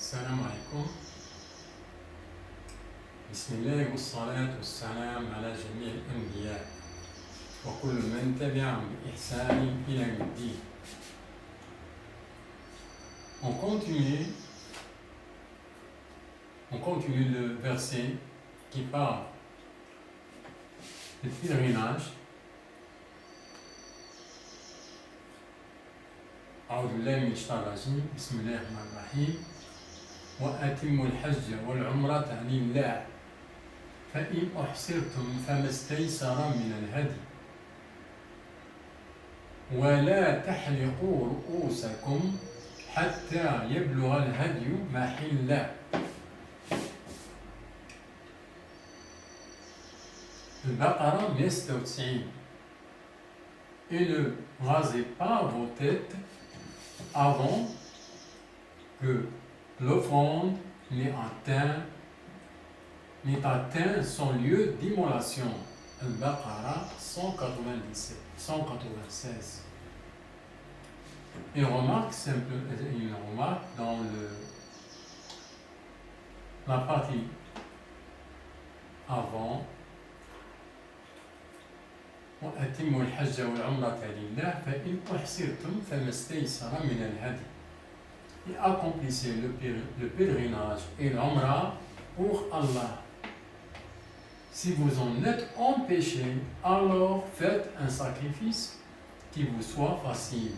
السلام عليكم. بسم الله والصلاة والسلام على جميع الأنبياء وكل من تبعهم بإحسان إلى يوم الدين. On continue le verset qui parle du pèlerinage. أعوذ بالله من الشيطان الرجيم. بسم الله الرحمن الرحيم. وأتموا الحج والعمرة لله فإن أحصرتم فما استيسر من الهدي ولا تحلقوا رؤوسكم حتى يبلغ الهدي محله. البقرة 196. Et ne rasez pas vos têtes avant que l'offrande n'ait atteint son lieu d'immolation. Al-Baqarah 196. Une remarque dans la partie avant. وأتموا الحج والعمرة لله فإن أحصرتم فما استيسر من الهدي. Et accomplissez le pèlerinage et l'Umrah pour Allah. Si vous en êtes empêché, alors faites un sacrifice qui vous soit facile.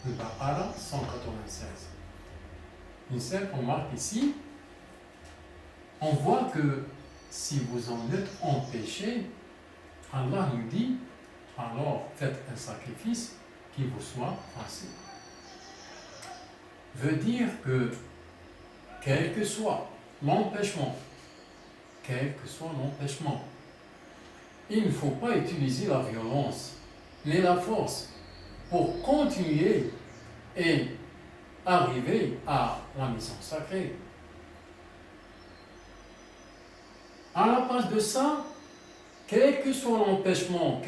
Le Baqarah 196. Une simple remarque ici. On voit que si vous en êtes empêché, Allah nous dit, alors faites un sacrifice qui vous soit facile. Veut dire que quel que soit l'empêchement, il ne faut pas utiliser la violence ni la force pour continuer et arriver à la mission sacrée. À la place de ça, quel que soit l'empêchement,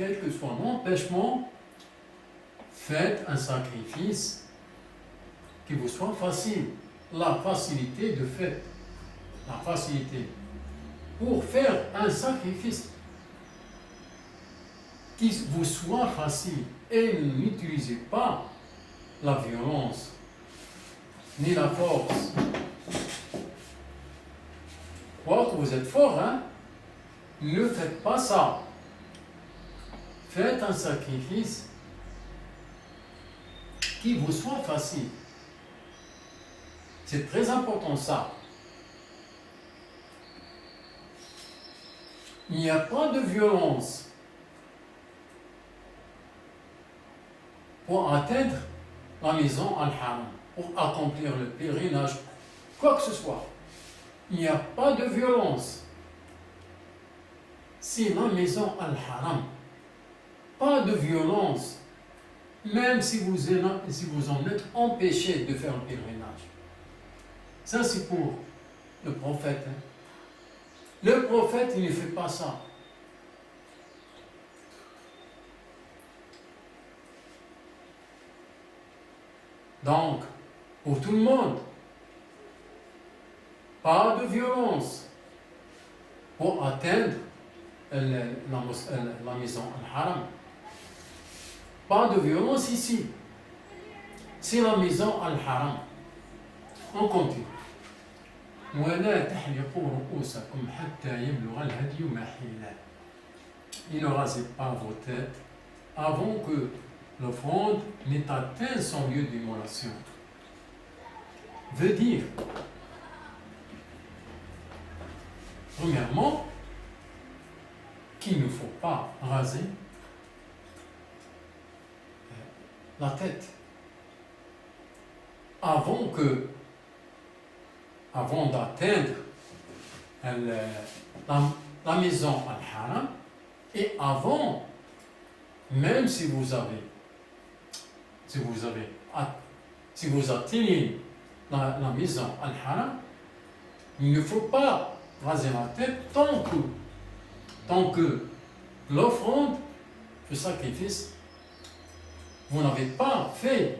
faites un sacrifice qui vous soit facile. La facilité de fait. La facilité. Pour faire un sacrifice qui vous soit facile. Et n'utilisez pas la violence ni la force. Croire que vous êtes fort, hein? Ne faites pas ça. Faites un sacrifice qui vous soit facile. C'est très important ça. Il n'y a pas de violence pour atteindre la maison Al-Haram, pour accomplir le pèlerinage, quoi que ce soit. Il n'y a pas de violence. C'est la maison Al-Haram. Pas de violence, même si vous en êtes empêché de faire le pèlerinage. Ça, c'est pour le prophète. Hein. Le prophète, il ne fait pas ça. Donc, pour tout le monde, pas de violence pour atteindre la maison Al-Haram. Pas de violence ici. C'est la maison Al-Haram. On continue. ولا تحلقوا رؤوسكم حتى يبلغ الهدي محله. Et ne rasez pas vos têtes avant que l'offrande n'ait atteint son lieu d'immolation. Veut dire, premièrement, qu'il ne faut pas raser la tête avant d'atteindre la maison Al-Haram et avant, même si vous atteignez la maison Al-Haram, il ne faut pas raser la tête tant que l'offrande, le sacrifice, vous n'avez pas fait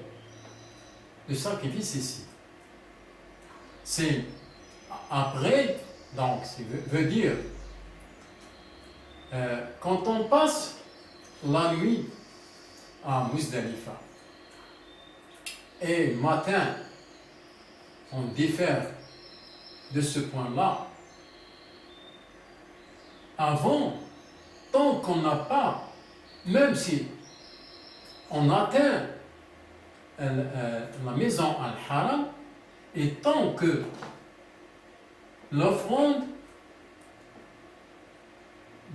le sacrifice ici. c'est après, donc, ça veut dire, quand on passe la nuit à Muzdalifa et matin, on diffère de ce point-là, avant, tant qu'on n'a pas, même si on atteint la maison Al-Haram, et tant que l'offrande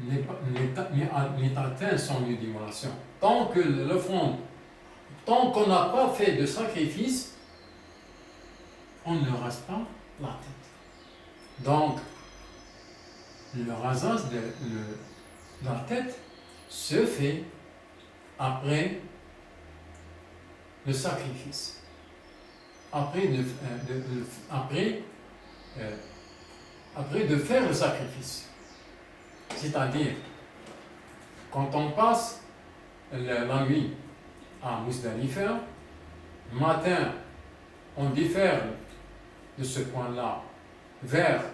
n'est atteint son lieu d'immolation, tant que l'offrande, tant qu'on n'a pas fait de sacrifice, on ne rase pas la tête. Donc, le rasage de la tête se fait après le sacrifice. Après de faire le sacrifice. C'est-à-dire, quand on passe la nuit à Muzdalifa, matin, on diffère de ce point-là vers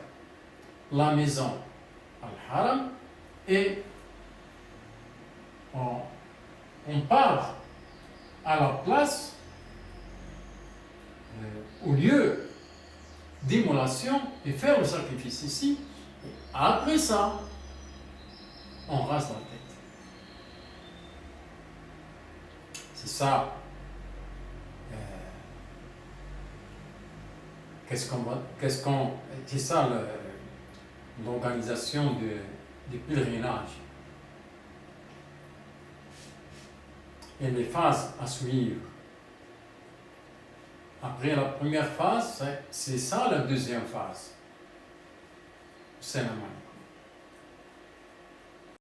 la maison Al-Haram et on part à la place, au lieu d'immolation et faire le sacrifice ici. Et après ça, on rase la tête. C'est ça. C'est ça l'organisation du pèlerinage. Et les phases à suivre. Après la première phase, c'est ça la deuxième phase. C'est normal.